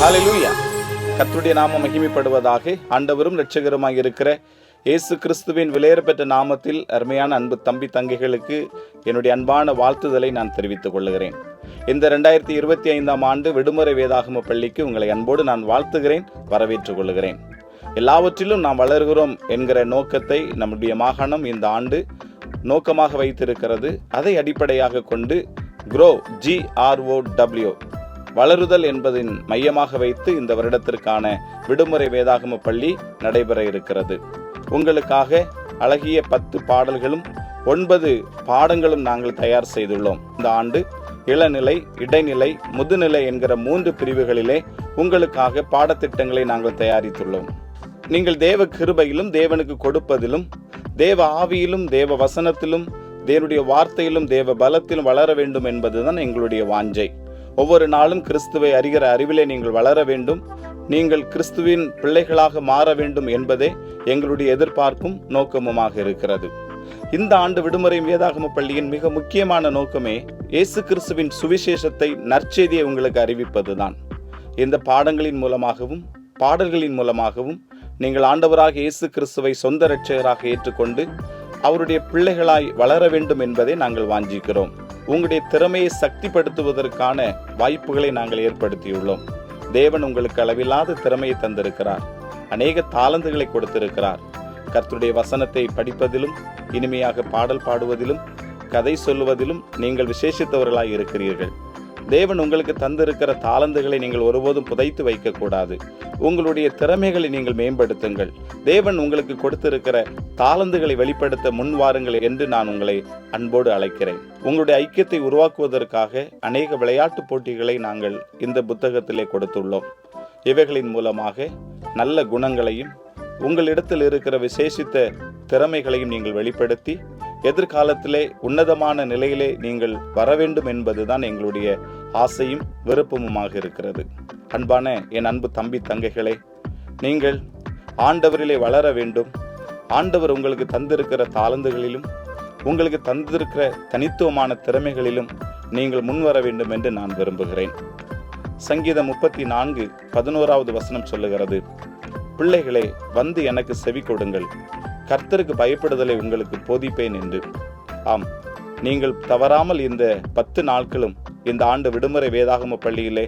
ஹல்லேலூயா. கர்த்தருடைய நாமம் மகிமைப்படுவதாக. ஆண்டவரும் இரட்சகருமாய் இருக்கிற இயேசு கிறிஸ்துவின் விலையேறப்பெற்ற நாமத்தில் அருமையான அன்பு தம்பி தங்கைகளுக்கு என்னுடைய அன்பான வாழ்த்துதலை நான் தெரிவித்துக் கொள்கிறேன். இந்த 2025 ஆண்டு விடுமுறை வேதாகம பள்ளிக்கு உங்களை அன்போடு நான் வாழ்த்துகிறேன், வரவேற்றுக் கொள்கிறேன். எல்லாவற்றிலும் நாம் வளர்கிறோம் என்கிற நோக்கத்தை நம்முடைய மாகாணம் இந்த ஆண்டு நோக்கமாக வைத்திருக்கிறது. அதை அடிப்படையாக கொண்டு GROW வளருதல் என்பதின் மையமாக வைத்து இந்த வருடத்திற்கான விடுமுறை வேதாகம பள்ளி நடைபெற இருக்கிறது. உங்களுக்காக அழகிய 10 பாடல்களும் 9 பாடங்களும் நாங்கள் தயார் செய்துள்ளோம். இந்த ஆண்டு இளநிலை, இடைநிலை, முதுநிலை என்கிற 3 பிரிவுகளிலே உங்களுக்காக பாடத்திட்டங்களை நாங்கள் தயாரித்துள்ளோம். நீங்கள் தேவ கிருபையிலும் தேவனுக்கு கொடுப்பதிலும் தேவ ஆவியிலும் தேவ வசனத்திலும் தேவனுடைய வார்த்தையிலும் தேவ பலத்திலும் வளர வேண்டும் என்பதுதான் எங்களுடைய வாஞ்சை. ஒவ்வொரு நாளும் கிறிஸ்துவை அறிகிற அறிவிலே நீங்கள் வளர வேண்டும், நீங்கள் கிறிஸ்துவின் பிள்ளைகளாக மாற வேண்டும் என்பதே எங்களுடைய எதிர்பார்ப்பும் நோக்கமுமாக இருக்கிறது. இந்த ஆண்டு விடுமுறை வேதாகம பள்ளியின் மிக முக்கியமான நோக்கமே இயேசு கிறிஸ்துவின் சுவிசேஷத்தை, நற்செய்தியை உங்களுக்கு அறிவிப்பதுதான். இந்த பாடங்களின் மூலமாகவும் பாடல்களின் மூலமாகவும் நீங்கள் ஆண்டவராக இயேசு கிறிஸ்துவை சொந்த இரட்சகராக ஏற்றுக்கொண்டு அவருடைய பிள்ளைகளாய் வளர வேண்டும் என்பதை நாங்கள் வாஞ்சிக்கிறோம். உங்களுடைய திறமையை சக்திப்படுத்துவதற்கான வாய்ப்புகளை நாங்கள் ஏற்படுத்தியுள்ளோம். தேவன் உங்களுக்கு அளவில்லாத திறமையை தந்திருக்கிறார், அநேக தாளந்துகளை கொடுத்திருக்கிறார். கர்த்தருடைய வசனத்தை படிப்பதிலும் இனிமையாக பாடல் பாடுவதிலும் கதை சொல்லுவதிலும் நீங்கள் விசேஷித்தவர்களாய் இருக்கிறீர்கள். தேவன் உங்களுக்கு தந்திருக்கிற தாளந்துகளை நீங்கள் ஒருபோதும் புதைத்து வைக்கக்கூடாது. உங்களுடைய திறமைகளை நீங்கள் மேம்படுத்துங்கள். தேவன் உங்களுக்கு கொடுத்திருக்கிற தாளந்துகளை வெளிப்படுத்த முன்வாருங்கள் என்று நான் உங்களை அன்போடு அழைக்கிறேன். உங்களுடைய ஐக்கியத்தை உருவாக்குவதற்காக அநேக விளையாட்டு போட்டிகளை நாங்கள் இந்த புத்தகத்திலே கொடுத்துள்ளோம். இவைகளின் மூலமாக நல்ல குணங்களையும் உங்களிடத்தில் இருக்கிற விசேஷித்த திறமைகளையும் நீங்கள் வெளிப்படுத்தி எதிர்காலத்திலே உன்னதமான நிலையிலே நீங்கள் வர வேண்டும் என்பதுதான் எங்களுடைய ஆசையும் விருப்பமுமாக இருக்கிறது. அன்பான என் அன்பு தம்பி தங்கைகளே, நீங்கள் ஆண்டவரிலே வளர வேண்டும். ஆண்டவர் உங்களுக்கு தந்திருக்கிற தாளந்துகளிலும் உங்களுக்கு தந்திருக்கிற தனித்துவமான திறமைகளிலும் நீங்கள் முன்வர வேண்டும் என்று நான் விரும்புகிறேன். சங்கீதம் 34:11 வசனம் சொல்லுகிறது, பிள்ளைகளே வந்து எனக்கு செவி கொடுங்கள், கர்த்தருக்கு பயப்படுதலை உங்களுக்கு போதிப்பேன் என்று. ஆம், நீங்கள் தவறாமல் இந்த 10 நாட்களும் இந்த ஆண்டு விடுமுறை வேதாகம பள்ளியிலே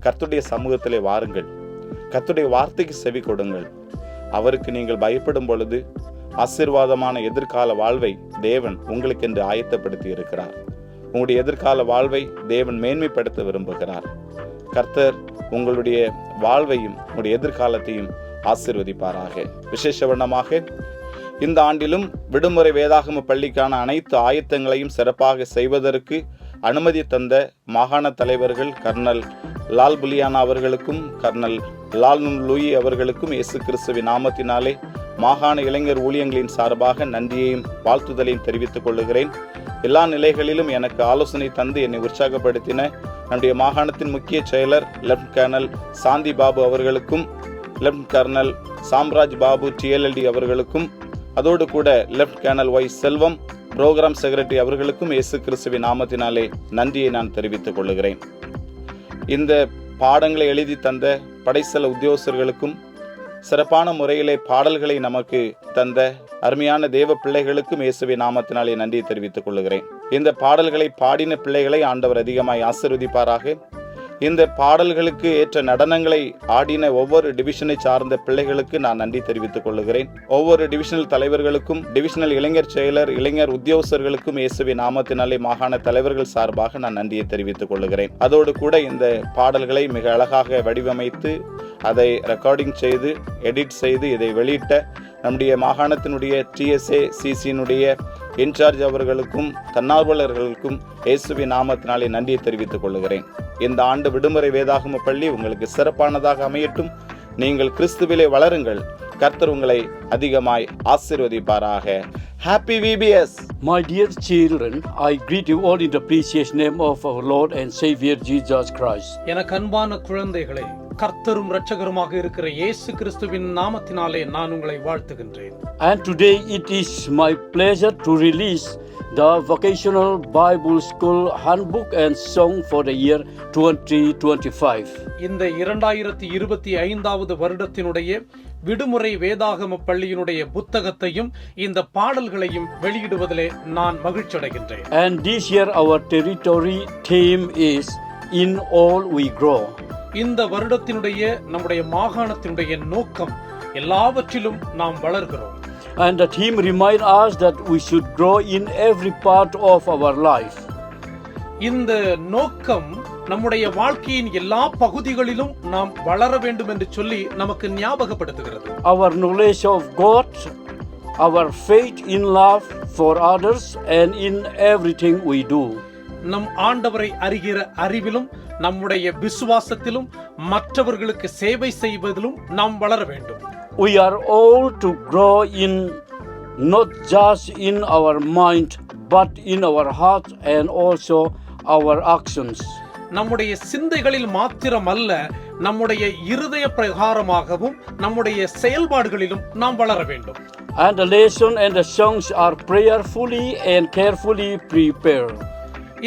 கர்த்தருடைய சமூகத்திலே வாருங்கள். கர்த்தருடைய வார்த்தைக்கு செவி கொடுங்கள். அவருக்கு நீங்கள் பயப்படும் பொழுது ஆசீர்வாதமான எதிர்கால வாழ்வை தேவன் உங்களுக்கு என்று ஆயத்தப்படுத்தி இருக்கிறார். உங்களுடைய எதிர்கால வாழ்வை தேவன் மேன்மைப்படுத்த விரும்புகிறார். கர்த்தர் உங்களுடைய வாழ்வையும் உங்களுடைய எதிர்காலத்தையும் ஆசீர்வதிப்பாராக. விசேஷவண்ணமாக இந்த ஆண்டிலும் விடுமுறை வேதாகம பள்ளிக்கான அனைத்து ஆயத்தங்களையும் சிறப்பாக செய்வதற்கு அனுமதி தந்த மாகாண தலைவர்கள் கர்னல் லால் புலியானா அவர்களுக்கும் கர்னல் லால் லூயி அவர்களுக்கும் இயேசு கிறிஸ்துவின் நாமத்தினாலே மாகாண இளைஞர் ஊழியங்களின் சார்பாக நன்றியையும் வாழ்த்துதலையும் தெரிவித்துக் கொள்ளுகிறேன். எல்லா நிலைகளிலும் எனக்கு ஆலோசனை தந்து என்னை உற்சாகப்படுத்தின நம்முடைய மாகாணத்தின் முக்கிய செயலர் லெப்டினன்ட் கர்னல் சாந்தி பாபு அவர்களுக்கும் lieutenant colonel Samraj Babu TLLD அவர்களுக்கும் அதோடு கூட lieutenant colonel Y Selvam programme secretary அவர்களுக்கும் இயேசு கிறிஸ்துவின் நாமத்தினாலே நன்றியை நான் தெரிவித்துக் கொள்ளுகிறேன். இந்த பாடங்களை எழுதி தந்த படைசல உத்தியோகஸ்தர்களுக்கும் சிறப்பான முறையிலே பாடல்களை நமக்கு தந்த அருமையான தேவ பிள்ளைகளுக்கும் இயேசுவின் நாமத்தினாலே நன்றியை தெரிவித்துக் கொள்ளுகிறேன். இந்த பாடல்களை பாடின பிள்ளைகளை ஆண்டவர் அதிகமாய் ஆசீர்வதிப்பாராக. இந்த பாடல்களுக்கு ஏற்ற நடனங்களை ஆடின ஒவ்வொரு டிவிஷனை சார்ந்த பிள்ளைகளுக்கு நான் நன்றி தெரிவித்துக் கொள்ளுகிறேன். ஒவ்வொரு டிவிஷனல் தலைவர்களுக்கும், டிவிஷனல் இளைஞர் செயலர், இளைஞர் உத்தியோகஸ்தர்களுக்கும் இயேசுவின் நாமத்தினாலே மாகாண தலைவர்கள் சார்பாக நான் நன்றியை தெரிவித்துக் கொள்ளுகிறேன். அதோடு கூட இந்த பாடல்களை மிக அழகாக வடிவமைத்து அதை ரெக்கார்டிங் செய்து எடிட் செய்து இதை வெளியிட்ட நம்முடைய மாகாணத்தினுடைய TSACCனுடைய இன்சார்ஜ் அவர்களுக்கும் தன்னார்வலர்களுக்கும் இயேசுவின் நாமத்தினாலே நன்றியை தெரிவித்துக் கொள்ளுகிறேன். இந்த ஆண்டு விடுமுறை வேதாகம பள்ளி உங்களுக்கு சிறப்பானதாக அமையட்டும். நீங்கள் கிறிஸ்துவிலே வளருங்கள். கர்த்தர் உங்களை அதிகமாய் ஆசீர்வதிப்பாராக. Happy VBS! My dear children, I greet you all in the precious name of our Lord and Savior Jesus Christ. எனக்கு அன்பான குழந்தைகளே, கர்த்தரும் இரட்சகருமாக இருக்கிற இயேசு கிறிஸ்துவின் நாமத்தினாலே நான் உங்களை வாழ்த்துகின்றேன். And today it is my pleasure to release the Vocational Bible School Handbook and Song for the year 2025. இந்த 2025வது வருடத்தினுடைய விடுமுறை வேதாகம பள்ளியினுடைய புத்தகத்தையும் இந்த பாடல்களையும் வெளியிடுவதிலே நான் மகிழ்ச்சி அடைகின்றேன். And this year our territory theme is In All We Grow. இந்த வருடத்தினுடைய நம்முடைய மாகாணத்தினுடைய நோக்கம் எல்லாவற்றிலும் நாம் வளர்கிறோம். And the theme reminds us that we should grow in every part of our life. இந்த நோக்கம் நம்முடைய வாழ்க்கையின் எல்லா பகுதிகளிலும் நாம் வளர வேண்டும் என்று சொல்லி நமக்கு ஞாபகப்படுத்துகிறது. Our knowledge of God, our faith in love for others, and in everything we do. நம் ஆண்டவரை அறிகிற அறிவிலும் நம்முடைய விசுவாசத்திலும் மற்றவர்களுக்கு சேவை செய்வதிலும் நாம் வளர வேண்டும். We are all to grow in not just in our mind but in our heart and also our actions. நம்முடைய சிந்தைகளில் மாத்திரமல்ல, நம்முடைய இருதய பிரகாரமாகவும் நம்முடைய செயல்பாடுகளிலும் நாம் வளர வேண்டும். And the lesson and the songs are prayerfully and carefully prepared.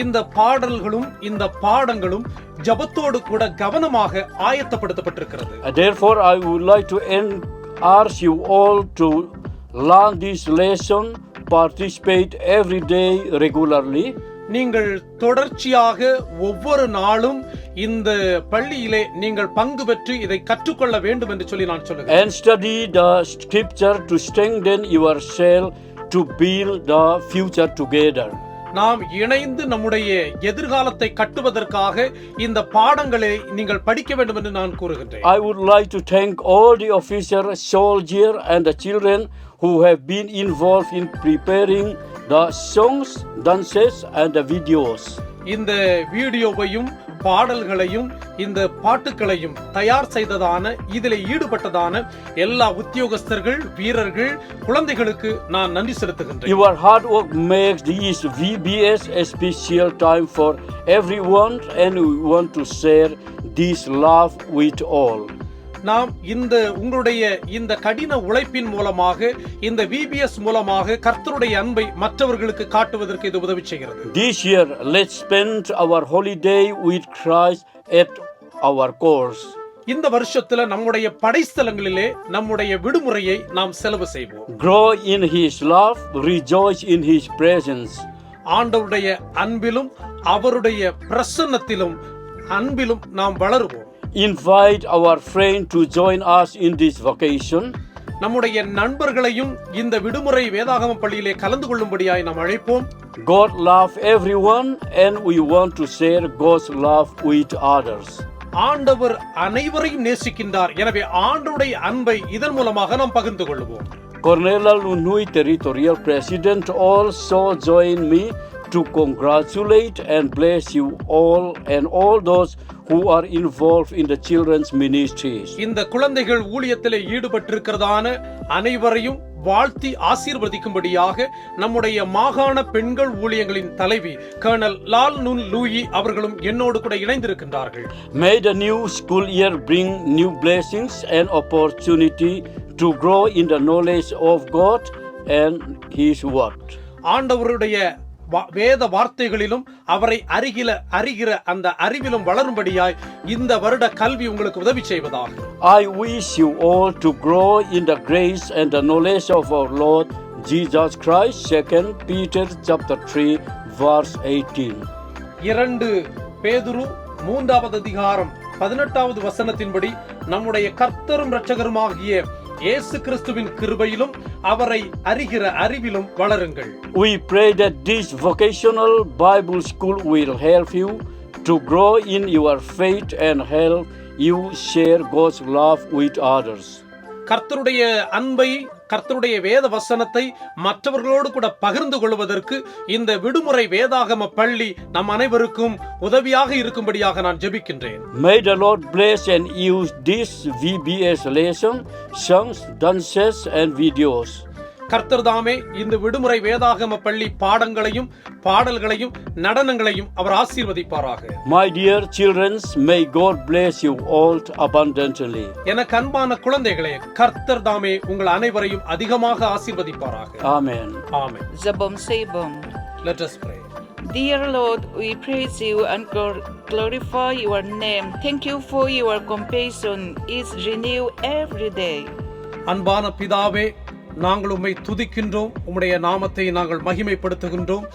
இந்த பாடல்களும் இந்த பாடங்களும் ஜபத்தோடு கூட கவனமாக ஆயத்தப்படுத்தப்பட்டிருக்கிறது. Therefore I would like to urge you all to learn this lesson, participate every day regularly. நீங்கள் தொடர்ச்சியாக ஒவ்வொரு நாளும் இந்த பள்ளியிலே நீங்கள் பங்கு பெற்று இதை கற்றுக்கொள்ள வேண்டும் என்று சொல்லி நான் சொல்லுகிறேன். And study the scripture to strengthen yourself to build the future together. நாம் இணைந்து நம்முடைய எதிர்காலத்தை கட்டுவதற்காக இந்த பாடங்களை நீங்கள் படிக்க வேண்டும் என்று நான் கூறுகின்றேன். I would like to thank all the officers, soldiers and the children who have been involved in preparing the songs, dances and the videos. இந்த வீடியோவையும் பாடல்களையும் இந்த பாட்டுகளையும் தயார் செய்ததான இதில் ஈடுபட்டதான எல்லா உத்தியோகஸ்தர்கள், வீரர்கள், குழந்தைகளுக்கு நான் நன்றி செலுத்துகின்றேன். Your hard work makes this VBS a special time for everyone and we want to share this love with all. நாம் உங்களுடைய இந்த கடின உழைப்பின் மூலமாக இந்த VBS மூலமாக கர்த்தருடைய அன்பை மற்றவர்களுக்கு காட்டுவதற்கு இது உதவி செய்கிறது. This year let's spend our holiday with Christ at our course. இந்த வருஷத்துல நம்முடைய படைஸ்தலங்களிலே நம்முடைய விடுமுறையை நாம் செலவு செய்வோம். Grow in his love, rejoice in his presence. ஆண்டவருடைய அன்பிலும் அவருடைய பிரசன்னத்திலும் அன்பிலும் நாம் வளருவோம். Invite our friend to join us in this vacation. நம்முடைய நண்பர்களையும் இந்த விடுமுறை வேதாகம பள்ளியிலே கலந்து கொள்ளும்படியாய் நாம் அழைப்போம். God love everyone and we want to share God's love with others. ஆண்டவர் அனைவரையும் நேசிக்கின்றார். எனவே ஆண்டவருடைய அன்பை இதன் மூலமாக நாம் பகிர்ந்து கொள்வோம். Cornelia Lunui, Territorial President, also join me to congratulate and bless you all and all those who are involved in the children's ministries. இந்த குழந்தைகள் ஊழியத்திலே ஈடுபட்டிருக்கிறதான அனைவரையும் வாழ்த்தி ஆசீர்வதிக்கும்படியாக நம்முடைய மாகாண பெண்கள் ஊழியங்களின் தலைவி கர்னல் லால் நுன் லூயி அவர்களும் என்னோடு கூட இணைந்திருக்கின்றார்கள். May the new school year bring new blessings and opportunity to grow in the knowledge of God and His word. ஆண்டவருடைய வேத வார்த்தைகளிலும் அவரை அறிகிற அந்த அறிவிலும் வளரும்படியாய் இந்த வருட கல்வி உங்களுக்கு உதவி செய்வதாக. I wish you all to grow in the grace and the knowledge of our Lord Jesus Christ. 2 Peter chapter 3 verse 18. 2 பேதுரு 3வது அதிகாரம் 18வது வசனத்தின்படி நம்முடைய கர்த்தரும் இரட்சகருமாகிய இயேசு கிறிஸ்துவின் கிருபையிலும் அவரை அறிகிற அறிவிலும் வளருங்கள். We pray that this vocational Bible school will help you to grow in your faith and help you share God's love with others. கர்த்தருடைய அன்பை, கர்த்தருடைய வேத வசனத்தை மற்றவர்களோடு கூட பகிர்ந்து கொள்வதற்கு இந்த விடுமுறை வேதாகம பள்ளி நம் அனைவருக்கும் உதவியாக இருக்கும்படியாக நான் ஜெபிக்கின்றேன். May the Lord bless and use this VBS lesson, songs, dances and videos. கர்த்தர் தாமே இந்த விடுமுறை வேதாகம பள்ளி பாடங்களையும் பாடல்களையும் நடனங்களையும் அவர் ஆசீர்வதிப்பாராக. My dear children, may God bless you all abundantly. எனக்கு அன்பான குழந்தைகளே, கர்த்தர் தாமே உங்கள் அனைவரையும் அதிகமாக ஆசீர்வதிப்பாராக. Amen. Amen. Zabom Sabom. Let us pray. Dear Lord, we praise you and glorify your name. Thank you for your compassion is renewed every day. அன்பான பிதாவே, நாங்கள் உம்மை துதிக்கின்றோம். உம்முடைய நாமத்தை நாங்கள் மகிமைப்படுத்துகின்றோம்.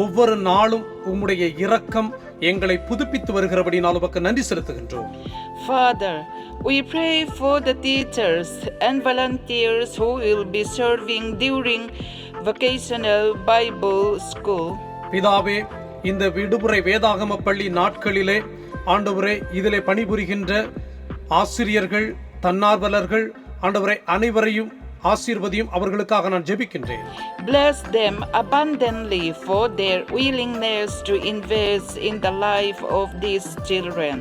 ஒவ்வொரு நாளும் உம்முடைய இரக்கம் எங்களை புதுப்பித்து வருகிறபடினால் உமக்கு நன்றி செலுத்துகின்றோம். Father, we pray for the teachers and volunteers who will be serving during vocational Bible school. பிதாவே, இந்த விடுமுறை வேதாகம பள்ளி நாட்களிலே ஆண்டவரே இதிலே பணிபுரிகின்ற ஆசிரியர்கள், தன்னார்வலர்கள், ஆண்டவரே அனைவரையும் ஆசீர்வதியும். அவர்களுக்காக நான் ஜெபிக்கின்றேன். Bless them abundantly for their willingness to invest in the life of these children.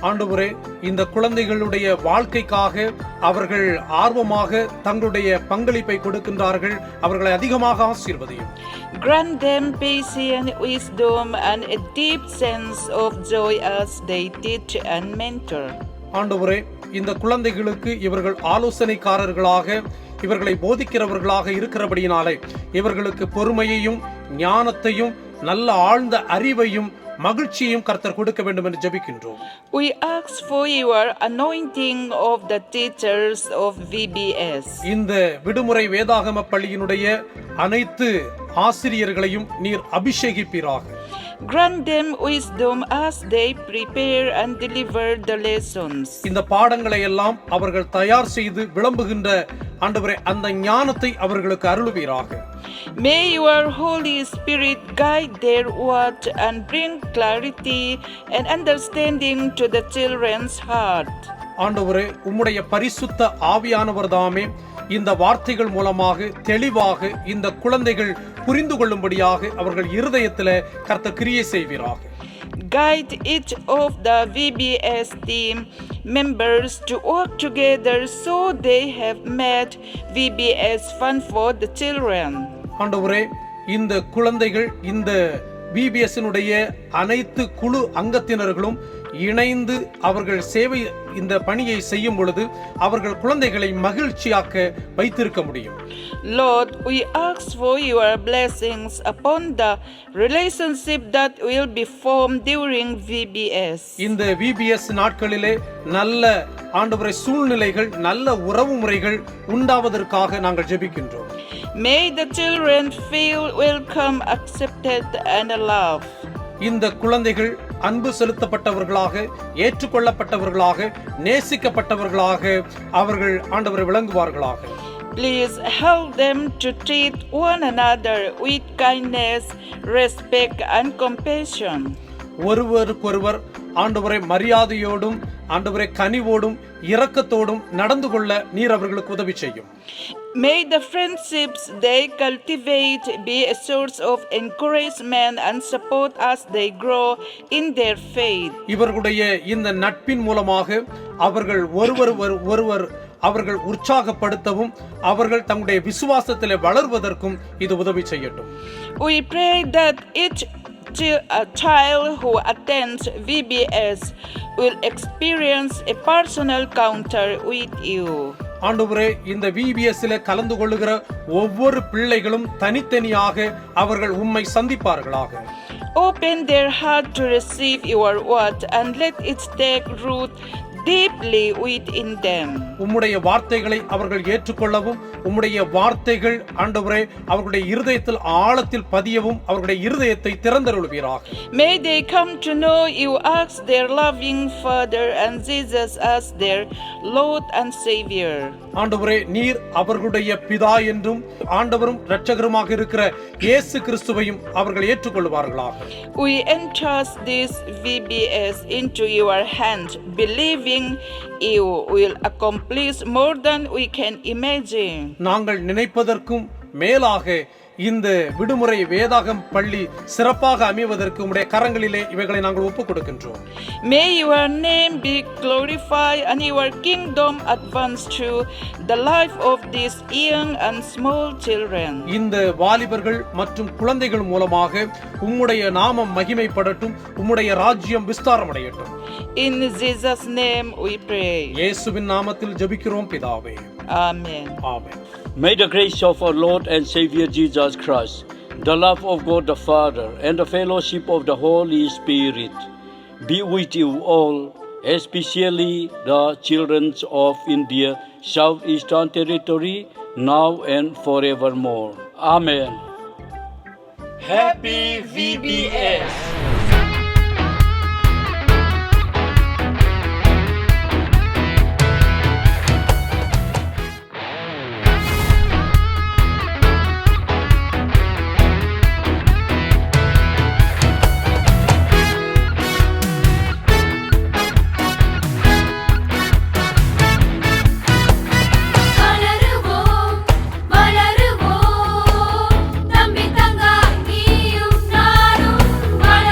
ஆண்டவரே, இந்த குழந்தைகளுடைய வாழ்க்கைக்காக அவர்கள் ஆர்வமாக தங்களுடைய பங்களிப்பை கொடுக்கின்றார்கள். அவர்களை அதிகமாக ஆசீர்வதியும். Grant them patience, wisdom, and a deep sense of joy as they teach and mentor. ஆண்டவரே, இந்த குழந்தைகளுக்கு இவர்கள் ஆலோசனைக்காரர்களாக, இவர்களை போதிக்கிறவர்களாக இருக்கிறபடியினாலே இவர்களுக்கு பொறுமையையும் ஞானத்தையும் நல்ல ஆழ்ந்த அறிவையும் மகிழ்ச்சியையும் கர்த்தர் கொடுக்க வேண்டும் என்று ஜெபிக்கின்றோம். We ask for your anointing of the teachers of VBS. இந்த விடுமுறை வேதாகம பள்ளியினுடைய அனைத்து ஆசிரியர்களையும் நீர் அபிஷேகிப்பீராக. Grant them wisdom as they prepare and deliver the lessons. இந்த பாடங்களை எல்லாம் அவர்கள் தயார் செய்து விளம்புகின்ற ஆண்டவரே அந்த ஞானத்தை அவர்களுக்கு அருளுவீராக. May your Holy Spirit guide their words and bring clarity and understanding to the children's heart. ஆண்டவரே, உம்முடைய பரிசுத்த ஆவியானவர் தாமே இந்த வார்த்தைகள் மூலமாக தெளிவாக இந்த குழந்தைகள் புரிந்து கொள்ளும்படியாக அவர்கள் இருதயத்திலே கர்த்தர் கிரியை செய்வீராக. Guide each of the VBS team members to work together so they have made VBS fun for the children. ஆண்டவரே, இந்த குழந்தைகள் இந்த VBS-னுடைய அனைத்து குழு அங்கத்தினர்களும் இணைந்து அவர்கள் சேவை இந்த பணியை செய்யும் பொழுது அவர்கள் குழந்தைகளை மகிழ்ச்சியாக்க வைத்திருக்க முடியும். Lord, we ask for your blessings upon the relationship that will be formed during VBS. இந்த VBS நாட்களிலே நல்ல ஆண்டவரே சூழ்நிலைகள், நல்ல உறவு முறைகள் உண்டாவதற்காக நாங்கள் ஜெபிக்கின்றோம். May the children feel welcome, accepted and loved. இந்த குழந்தைகள் அன்பு செலுத்தப்பட்டவர்களாக, ஏற்றுக்கொள்ளப்பட்டவர்களாக, நேசிக்கப்பட்டவர்களாக அவர்கள் ஆண்டவரை விளங்குவார்களாக. Please help them to treat one another with kindness, respect and compassion. ஒருவருக்கொருவர் ஆண்டவரை மரியாதையோடும், ஆண்டவரை கனிவோடும், இரக்கத்தோடும் நடந்து கொள்ள நீர் அவர்களுக்கு உதவி செய்யும். May the friendships they cultivate be a source of encouragement and support as they grow in their faith. இவர்களுடைய இந்த நட்பின் மூலமாக அவர்கள் ஒருவர் அவர்கள் உற்சாகப்படுத்தவும், அவர்கள் தங்களுடைய விசுவாசத்திலே வளர்வதற்கும் இது உதவி செய்யட்டும். We pray that each child who attends VBS will experience a personal encounter with you. ஆண்டவரே, இந்த VBS-ல கலந்து கொள்ளுகிற ஒவ்வொரு பிள்ளைகளும் தனித்தனியாக அவர்கள் உம்மை சந்திப்பார்களாக. Open their heart to receive your word and let it take root deeply within them. உம்முடைய வார்த்தைகளை அவர்கள் ஏற்றுக்கொள்ளவும், உம்முடைய வார்த்தைகள் ஆண்டவரே அவர்களுடைய இருதயத்தில் ஆழத்தில் பதியவும் அவர்களுடைய இருதயத்தை திறந்தருளுவீராக. May they come to know you as their loving Father and Jesus as their Lord and Savior. ஆண்டவரே, நீர் அவர்களுடைய பிதா என்றும் ஆண்டவரும் இரட்சகருமாக இருக்கிற இயேசு கிறிஸ்துவையும் அவர்கள் ஏற்றுக்கொள்வார்களாக. We entrust this VBS into your hands, believing you will accomplish more than we can imagine. நாங்கள் நினைப்பதற்கும் மேலாக இந்த விடுமுறை வேதாகம் பள்ளி சிறப்பாக அமைவதற்கு உம்முடைய கரங்களிலே இவைகளை நாங்கள் ஒப்புக் கொடுக்கின்றோம். May your name be glorified and your kingdom advance through the life of these young and small children. இந்த வாலிபர்கள் மற்றும் குழந்தைகள் மூலமாக உம்முடைய நாமம் மகிமைப்படட்டும், உம்முடைய ராஜ்யம் விஸ்தாரமடையட்டும். In Jesus' name we pray. இயேசுவின் நாமத்தில் ஜெபிக்கிறோம் பிதாவே. Amen. Amen. May the grace of our Lord and Savior Jesus Christ, the love of God the Father, and the fellowship of the Holy Spirit be with you all, especially the children of India, Southeastern Territory, now and forevermore. Amen. Happy VBS! வளருவோம் வளருவோம் தம்பி தங்கா நீயும் நானும் வளருவோம்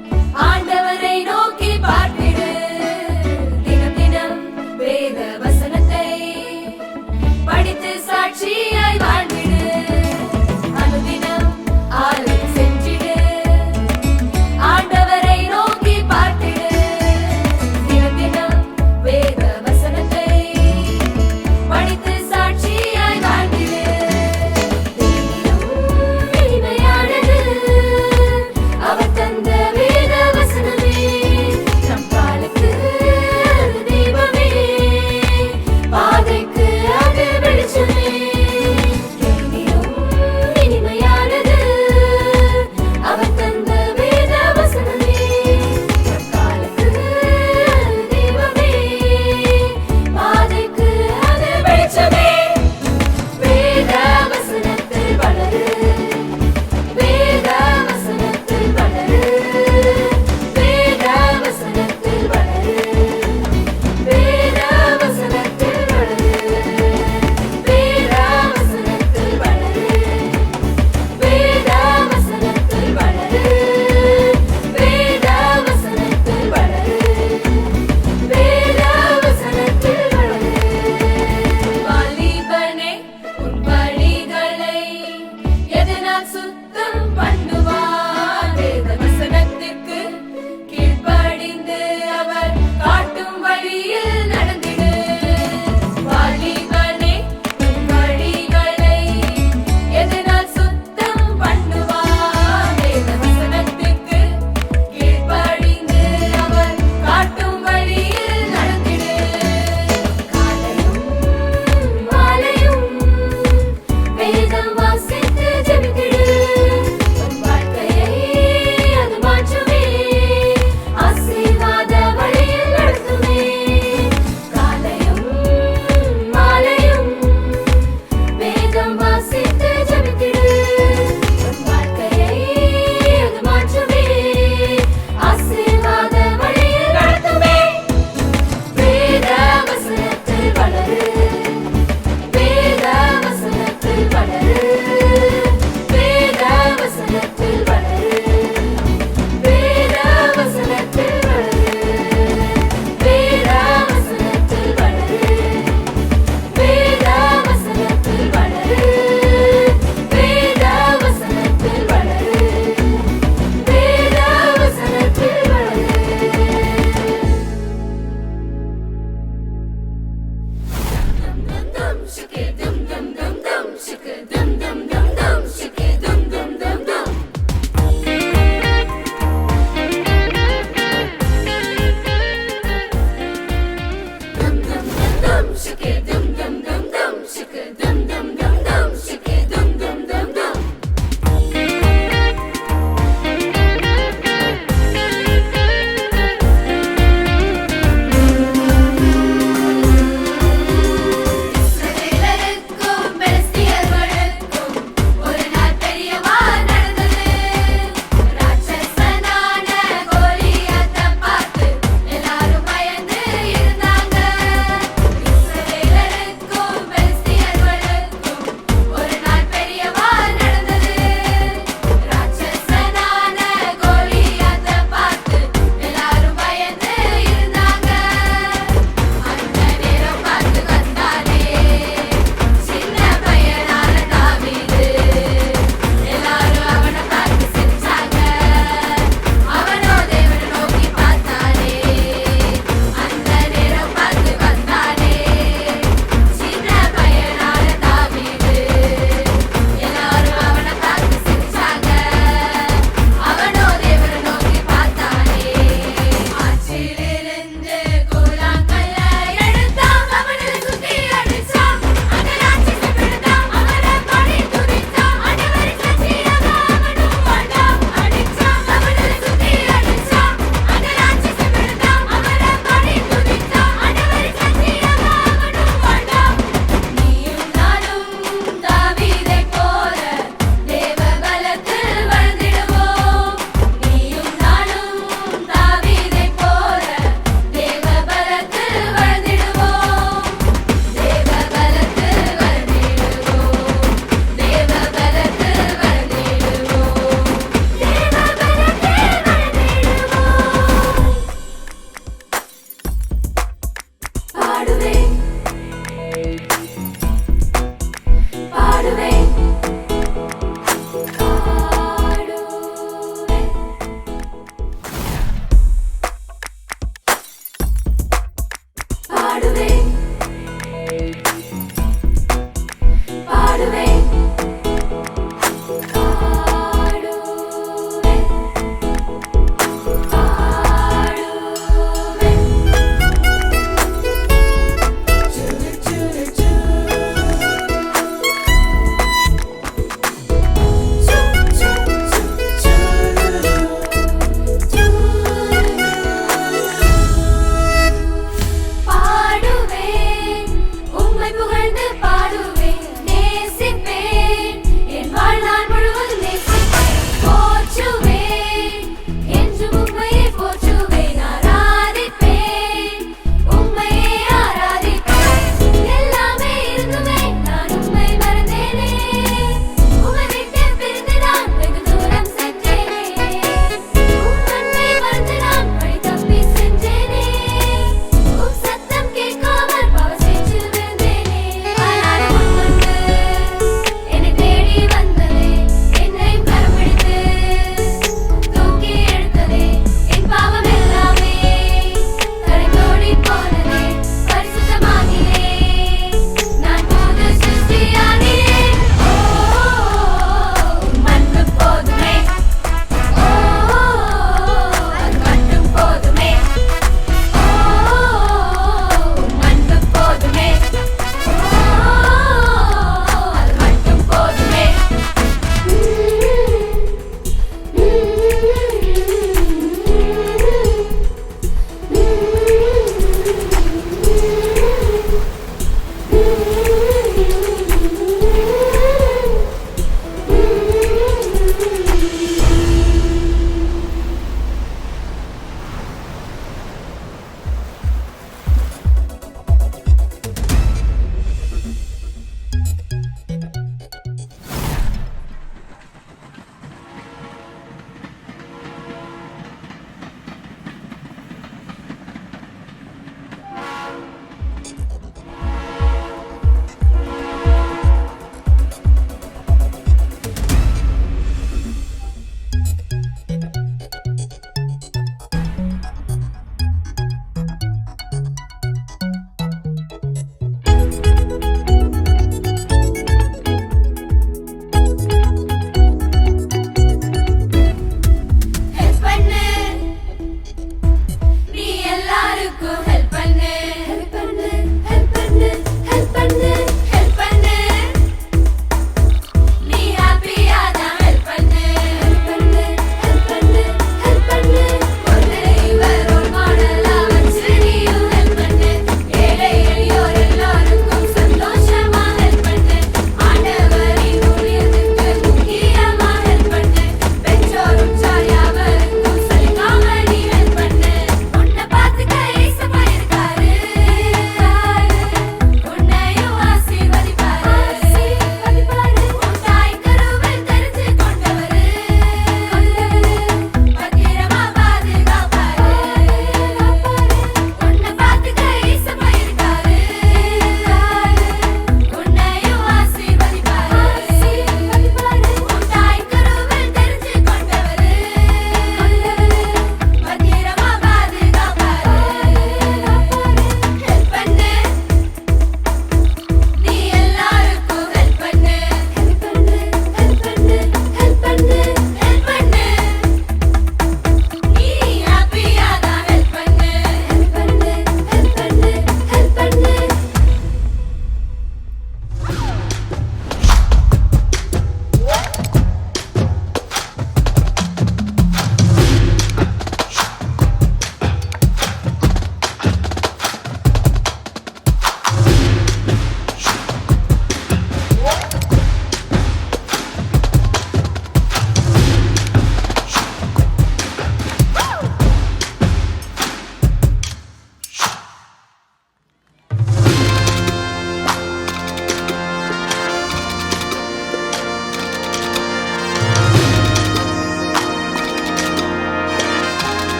அதனால் சுத்தம் பண்ணுவார். வேத வசனத்திற்கு கீழ்ப்படிந்து அவர் காட்டும் வழியில்